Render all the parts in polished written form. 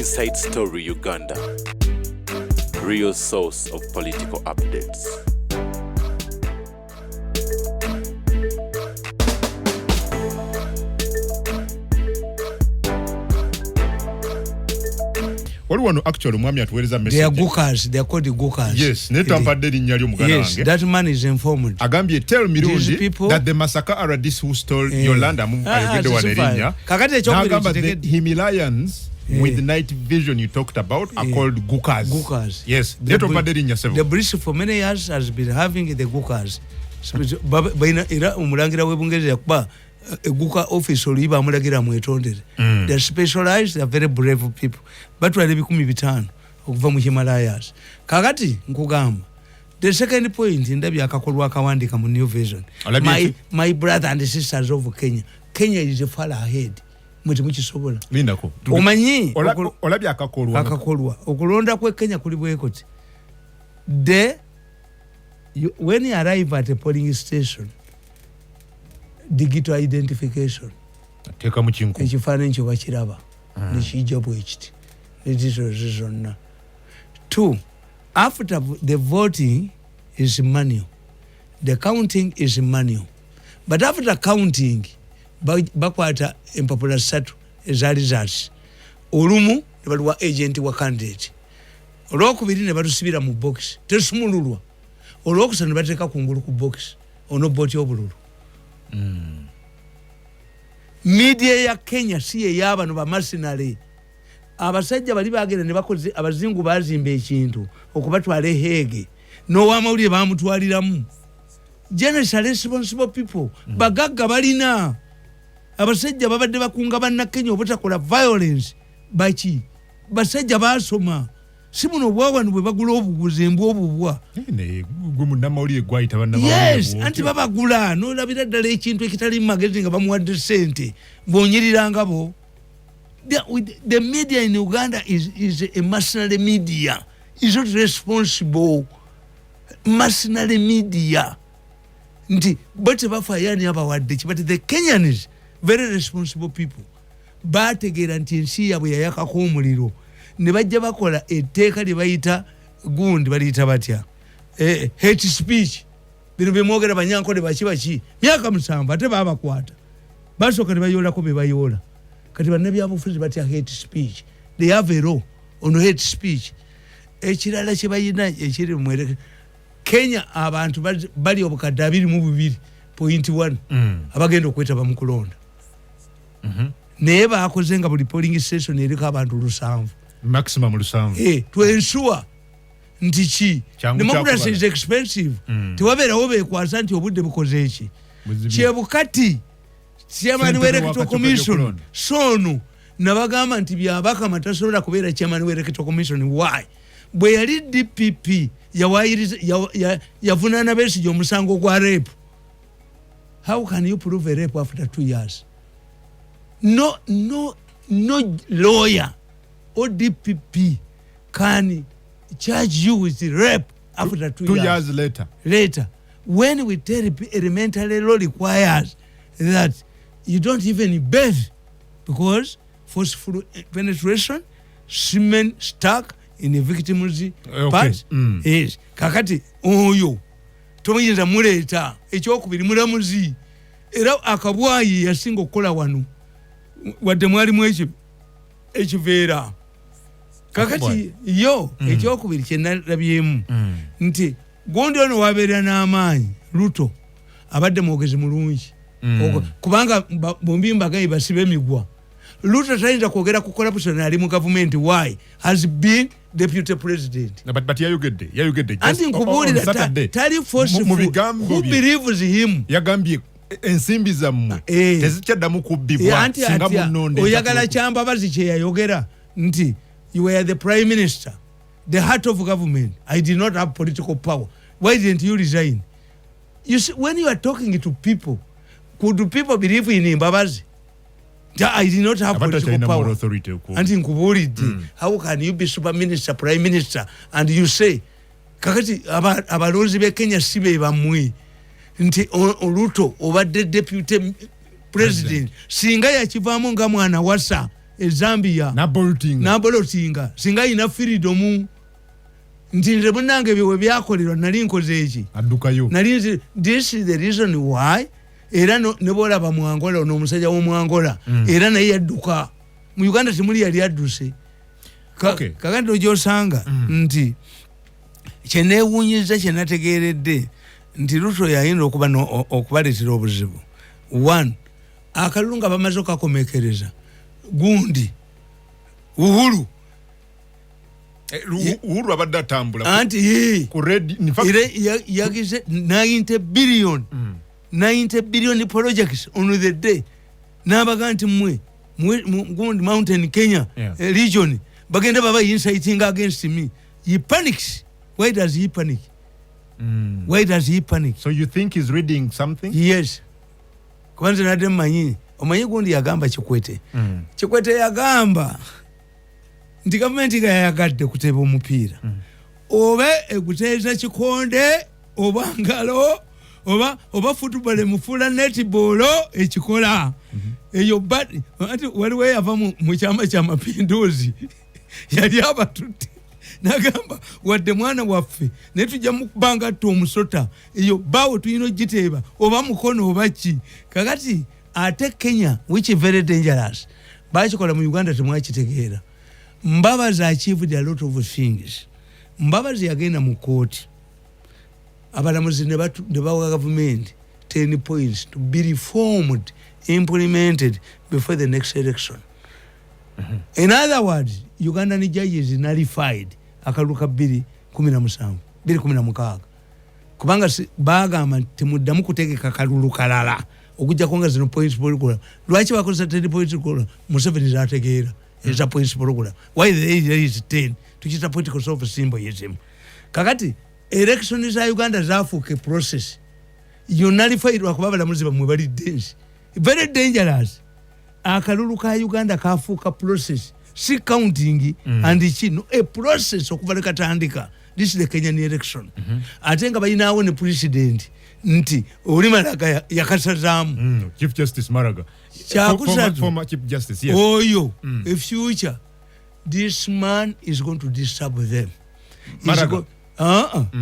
Inside Story Uganda, real source of political updates. Actually, mwami atuweleza message. They are gookers. They are called gookers. Yes. Netampadde linnya ly'omuganda wange. Yes, that man is informed. Agambye tell Mirundi that the massacre are this who stole Yolanda ayogedde wano erinnya. Kakati ekyokubiri the Himalayans with night vision you talked about are called gookers. Gookers. Yes. Netampadde linnya several. The British for many years has been having the gookers. Baina era omulangira w'Ebungereza yakuba Guka office oliba amulagira mwetondere. They are specialized, they are very brave people. But wale 15 okuva mu Himalayas. Kakati nkugamba. The second point ndabya akakolwa akawandika mu New Vision. My brother and sisters of Kenya. Kenya is far ahead. Muti mukisobola. Lindako. Omanyi olabya akakolwa. Okulonda kwe Kenya kuli bwekoti. When you arrive at a polling station, digital identification teka muchinku ekifaananyi kyo bakiraba nekijja bwekiti zonna. 2, after the voting is manual, the counting is manual, but after counting bakwata empapula 3 eza results, olumu ne baluwa agent wa candidate, olwokubiri ne batusibira mu box tesumululwa, olwokusatu ne bateeka kungulu ku box ono boti obululu. Media ya Kenya siye yaba no bamasinale. Abasajja bali bagenda ne bakoze abazingu bazimba ekintu okubatwala Hege. No wamawulire bamutwaliramu. Generally responsible people bagagga balina. Abasajja babadde bakunga banna Kenya obutakola violence baki. Basajja basoma. Simuno bwawa nwe bagula obuguzi embu obubwa. Yes, anti babagula no labira ddala ekintu ekitali magezi nga bamuwadde sente bonyiriranga bo. The media in Uganda is a mercenary media. Is not responsible. Mercenary media. Nti bote bafayani abawadde but the Kenyans very responsible people. Bategera nti ensi yabwe yayakako omuliro. Ne bajja bakola etteeka lye bayita gundi baliyita batya hate speech. Bino bemwogera banyankole baki myaka 7 ate babakwata basooka ne bayoolako be bayoola kati bannabyabufuzi batya hate speech. They have a law on hate speech. Ekirala kye bayina ekiri mwereke Kenya abantu bali obukadde 22.1 abagenda okwetaba mu kulonda. Naye baakoze nga buli polling station eriko abantu 7. Maximum 7. To ensure nti ki democracy is expensive. Tiwabeerawo beekwasa nti obudde bukoze eki. Kyebukati chairman w'electoral commission sono nabagamba nti byabaka matasobola kubeera chairman w'electoral commission. Why? Bwe yali DPP yavunaana Besigye omusango gwa rape. How can you prove a rape after 2 years? No lawyer or DPP can charge you with rape after 2 years later. When we tell elementary law requires that you don't even bathe because forceful penetration, semen stuck in a victim's parts. Yes. Kakati oyo tomuyinza muleeta ekyokubiri mulamuzi era akabwayi yasinga okukola wano wadde mwalimu ekiveera. Kakati yo ekyokubiri kyenalabyemu nti gondi ono wabeera n'amaanyi Ruto abadde mwogezi mulungi kubanga bombi mbagayi basibe emigwa. Ruto tayinza kwogera ku corruption ali mu government. Why? Has been deputy president. But yayogedde anti nkubuulira tali forceful who believes him. Yagambye ensimbi zammwe tezikyaddamu kubbibwa singa munnonde. Oyagala kyambabazi kye yayogera nti you were the prime minister, the heart of government. I did not have political power. Why didn't you resign? You see, when you are talking to people, could people believe in Mbabazi? I did not have political power. And in Kuburidi, how can you be super minister, prime minister, and you say, kakati abalonzi be Kenya sibe bamwe nti Ruto obadde deputy president singa yakivaamu nga mwana wasa Zambia nabolotinga singa ina freedom nti nze munange byewe byakolerwa nali nkoze eki addukayo nali this is the reason why era ne bolaba mu Angola ono omusajja w'omu Angola era naye yadduka mu Uganda timuli yali adduse kakati ojosanga nti kyeneewunyiza kyenategeeredde nti Ruto yayinza okubaleetera obuzibu. One, akalulu nga bamaze okakomekereza gundi Uhuru abadde atambula anti yagize 90 billion projects on the day n'abaga nti mwe gundi Mountain Kenya region bagenda baba inciting against me. He panics. Why does he panic? Why does he panic? So you think he's reading something? Yes. Kwanza nade manyi omanyi gundi yagamba Kikwete. Kikwete yagamba nti government ga yagadde kuteba omupiira. Oba ekuteeza kikonde oba ngalo oba football mufula netball ekikola. Eyo bad ati waliwe yava mu kyama kya mapinduzi yali abatutte nagamba wadde mwana waffe ne tujja mu kubanga tu omusota eyo bawo tuyino giteeba oba mukono oba ki kakati ate Kenya which is very dangerous bakikola mu Uganda temwakitegeera. Mbabazi achieved a lot of things. Mbabazi yagenda mu court abalamuzi ne bawa government 10 points to be reformed, implemented before the next election. In other words, Ugandan judges nullified akaluka 2016 kubanga bagamba temuddamu kutegeka kalulu kalala okujja konga zino points program. Lwaki bakozesa 10 points program? Museveni zategeera eza points program. Why there is 10? Tukita political self symbolism. Kakati election za Uganda zafuke process. You nullified wakubaba la muziba mwebali dance. Very dangerous. Akalulu ka Uganda kafuka process. Si counting and chino a process okuva katandika. This is the Kenyan election. Atenga bayina awo ne president nti Olimalaga yakasazamu. Chief Justice Maraga. Former Chief Justice, yes. Oyo, a future. This man is going to disturb them. Maraga.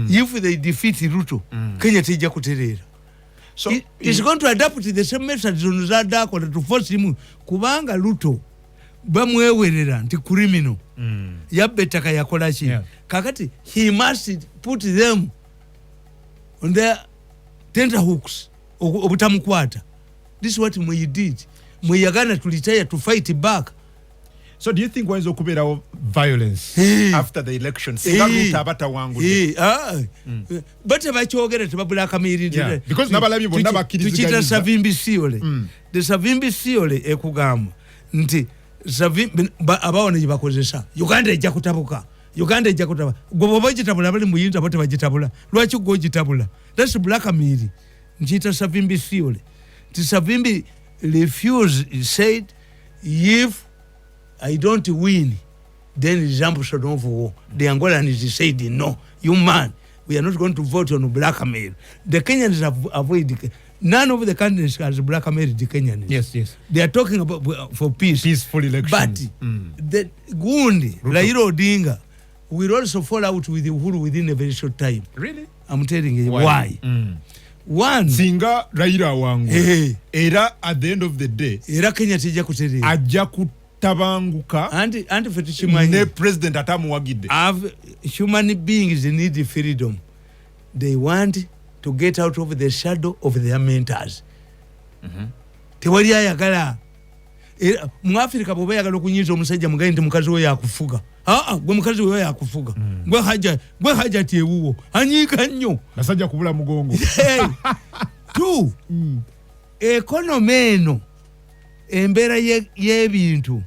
If they defeat Ruto, Kenya tija kuterera. So he's going to adapt to the same methods on Zadako to force him kubanga Ruto bamwewerera nti criminal. Yabbetaka yakola ki. Kakati he must put them on their tenterhooks obutamukwata. This is what we did. Mweyagana to retire to fight back. So do you think waizo kubera violence after the election? Tabata wangu. But bakyogera tebabulaka mirindi. Because nabalabi bonna bakiriza. Tuchita Savimbi Siole. The Savimbi Siole ekugamba nti abawone bakozesa. Uganda ejja kutabuka. Uganda ejja kutabuka. Gobo bagitabula bali muyinza bote bagitabula. Lwaki go gitabula? That's blackmail. Nchita Savimbi Siole. The Savimbi refused, he said, if I don't win, then resumption of war. The Angolans said, no, you man, we are not going to vote on blackmail. The Kenyans have avoided. None of the candidates has blackmailed the Kenyans. Yes. They are talking about for peace. Peaceful election. But the Gundi, Raila Odinga, will also fall out with Uhuru within a very short time. Really? I'm telling you why. One singa Raila wangu era at the end of the day era Kenya tija kuterera ajja kutabanguka and fetichimanyi ne president atamuwagidde. Human beings need freedom. They want to get out of the shadow of their mentors. Tewali ayagala mu Africa bobe yagala okunyiza omusajja mugaye nti mukazi we yakufuga. Gwe mukazi we yakufuga. Gwe haja tiewuwo. Anyika nnyo. Nasajja kubula mugongo. Two. Economy eno embera y'ebintu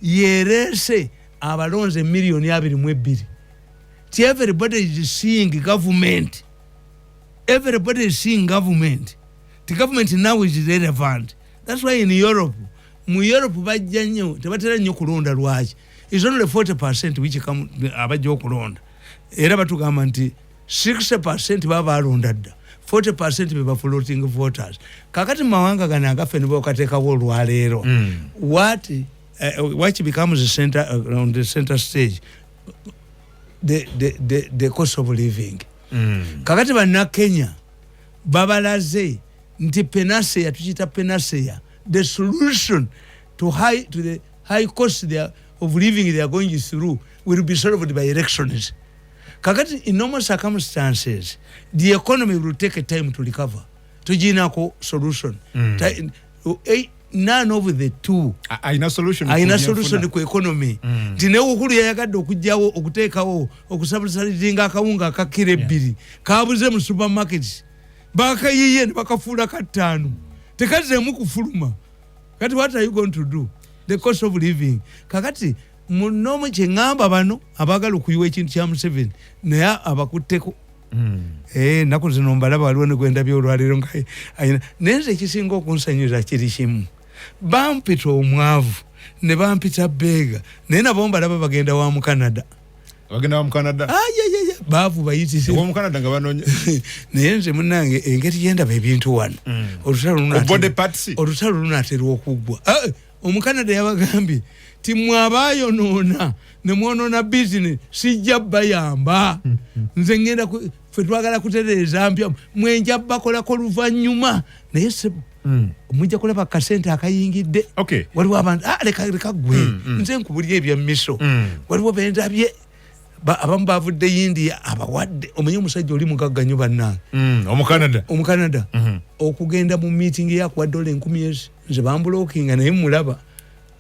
yerese abalonze million 22. Everybody is seeing government. Everybody is seeing government. The government now is relevant. That's why in Europe, mu Europe bajja nnyo tebatera nnyo kulonda lwaki. It's only 40% which come abajja okulonda. Era batugamba nti 60% baba alonda dda. 40% beba floating voters. Kakati mawanga gana agafe nibo kateeka olwaleero. What which becomes the center on the center stage, the cost of living. Kakati bana Kenya babalaze nti penasea tuchita penasea, the solution to the high cost of living they are going through will be solved by elections. Kakati in normal circumstances the economy will take a time to recover. Tujinako solution. None of the two aina solution ku economy. Tine ukulu yagadde okujjawo okuteekawo okusabalizinga akawunga akakire bbiri kabuze mu supermarkets bakayiye ne bakafuula katano tekazemu kufuluma. Kati what are you going to do? The cost of living. Kakati munomu kyengamba bano abagala okuyiwa ekintu kya Museveni naye abakutteko. Naku zino mbalaba waliwo ne gwenda byolwaliro nga ayina nenze ekisinga okunsanyuza kiri kimu, bampita omwavu ne bampita Bega naye nabo mbalaba bagenda wa mu Canada. Baavu bayitise wa mu Canada nga banoonya naye nze munnange engeri gyendaba ebintu wano olutalo lunaatera okuggwa. Omukanada yabagambye ti mwabayonoona ne mwonoona bizinesi sijja bayamba nze ngenda ffe twagala kutereeza mpya mwenja bakolako luvannyuma naye mujja kulaba kasente akayingidde. Waliwo abantu leka gwe nze nkubulya ebya miso waliwo bendabye abamu bavudde India abawadde omanyi omusajja oli mugagga nnyo bannange omukanada okugenda mu meeting yakuwa $10,000 nze bambulookinga naye mulaba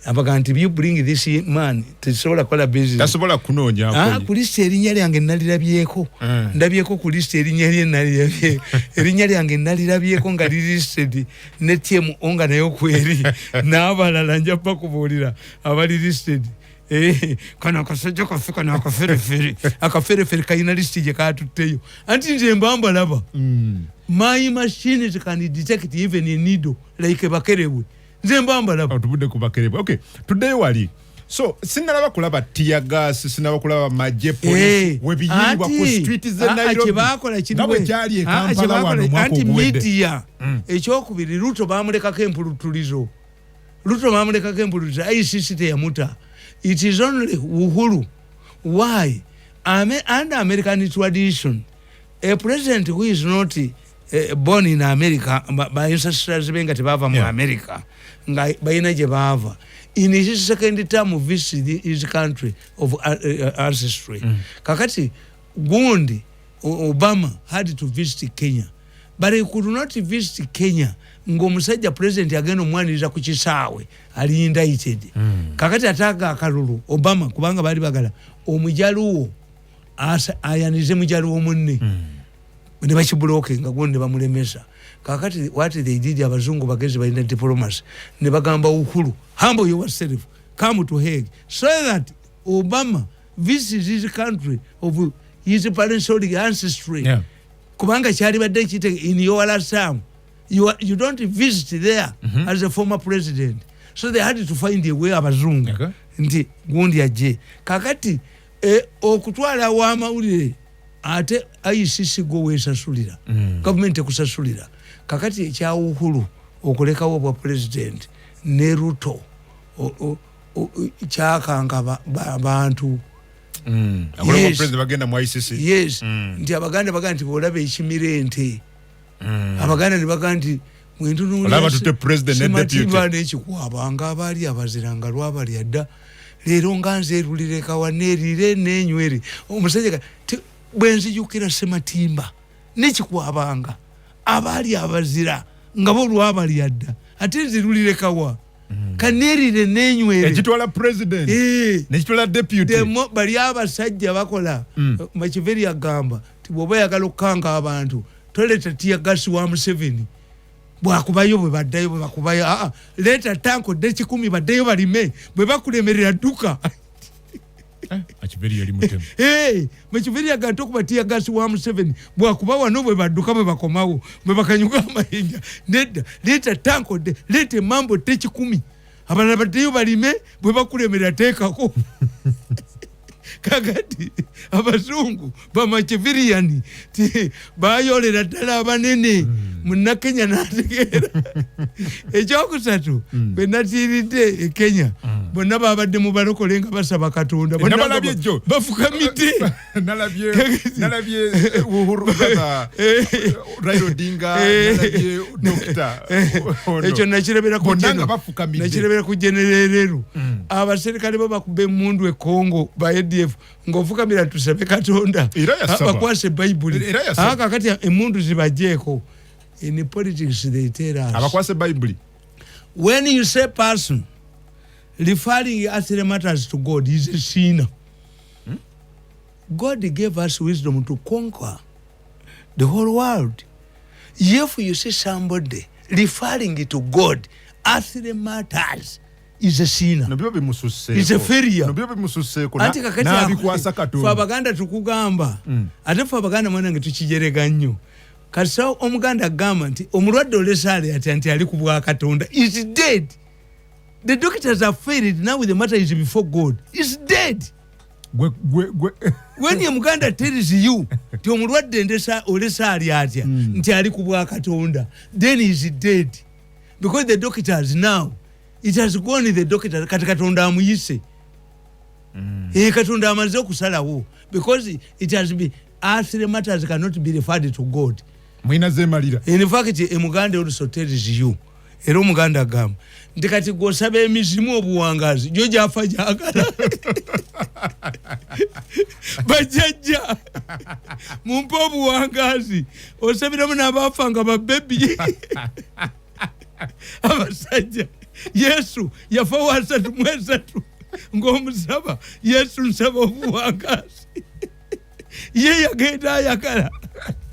abaga nti you bring this man tesobola kola business tasobola kunoonya ku list erinnya lyange nalirabyeko ndabyeko ku list erinnya lye nalirabye erinnya lyange nalirabyeko nga listed ne TM onga nayo kweri n'abalala nja bakubuulira abali listed kana akasajja kafika n'akaferefere kayina list gye katutteyo anti nze mbamba laba my machines can detect even a needle like bakerebwe nze mbamba laba tubudde ku bakerebwe. Tuddeyo wali so sinalaba kulaba tear gas sinaba kulaba maje police webiyiwa ku street ze Nairobi bakola nabo kyali e Kampala wano mwako gwedde media ekyokubiri Ruto bamulekako empulutulizo ICC teyamuta. It is only Uhuru. Why? Under American tradition, a president who is not born in America, by ancestors benga tebava mu America, bayina gye bava. In his second term visit his country of ancestry. Kakati Gundi Obama had to visit Kenya, but he could not visit Kenya. Ng'omusajja president agenda omwaniriza ku kisaawe ali indicted. Kakati ataaga akalulu Obama kubanga bali bagala omujaluwo ayanize mujaluwo munne ne bakibuloke nga gonde bamulemesa. Kakati what they did abazungu bagezi balina diplomacy ne bagamba Uhuru humble yourself come to Hague so that Obama visits his country of his parents' ancestry. Kubanga kyali badde kite in your last term. You don't visit there as a former president. So they had to find a way abazungu. Nti gundi aje. Kakati okutwala wa mawulire ate ICC go wesasulira. Government ekusasulira. Kakati ekya Uhuru okulekawo bwa president ne Ruto kyakanga abantu. Yes. President bagenda mu ICC. Yes. Nti abaganda baganda nti bolabe ekimirente. Abaganda ne baganti mwentu olaba tute president ne deputy nekikwabanga abali abaziranga lwabali adda leero nganze erulireka wanerire nenywere omusajja bwenzijukira Sematimba nekikwabanga abali abazira ngabo lwabali adda ate zirulireka wa kanerire nenywere ekitwala president nekitwala deputy bali abasajja bakola Machiveri agamba tiboba yagala okukanga abantu toleta tear gas wa Museveni bwakubayo bwe baddayo bwe bakubayo leta tanko de 10 baddayo balime bwe bakulemerera duka Machiveri yali mutemu Machiveri agato kuba tear gas wa Museveni bwakuba wano bwe badduka bwe bakomawo bwe bakanyuga amahinja leta tanko de leta mambo de 10 abalala baddayo balime bwe bakulemerera tekako kakati abazungu bamachiviriani bayolera ddala abanene munna Kenya n'ategeera ekyokusatu bwe natiiridde e Kenya bonna babadde mu balokole nga basaba Katonda bafukamidde nalabye Uhuru Raila Odinga nalabye Dr. ekyo nakirabira ku generereru abaserikale bo bakube mundu e Congo ba ADF ng'ofukamira tusabe Katonda bakwase Bible kakati emundu zibajeeko. In politics they tell us abakwase Bible when you say person referring earthly matters to God is a sinner. God gave us wisdom to conquer the whole world. If you see somebody referring to God earthly matters is a sinner. It's a failure. Anti kakati Abaganda tukugamba ate fe Abaganda mwanange tukijerega nnyo. Kasa omuganda agamba nti omulwadde olesale ati ali ku bwa Katonda is dead. The doctors have failed now with the matter is before God. Is dead. When your muganda tells you ti omulwadde olesale ati nti ali ku bwa Katonda, then is dead. Because the doctors now it has gone the doctor kati Katonda amuyise. Katonda amaze okusalawo because it has been earthly matters cannot be referred to God. Mwina zemalira. In fact, Muganda also tells you. Era Muganda agamba nti kati gw'osaba emizimu obuwangazi gyo gyafa gyagala. Bajjajja mumpe obuwangazi osabiramu n'abaafa nga babebi. Abasajja Yesu yafa wa 3 ng'omusaba Yesu nsaba obuwangazi. Ye yagenda ayagala.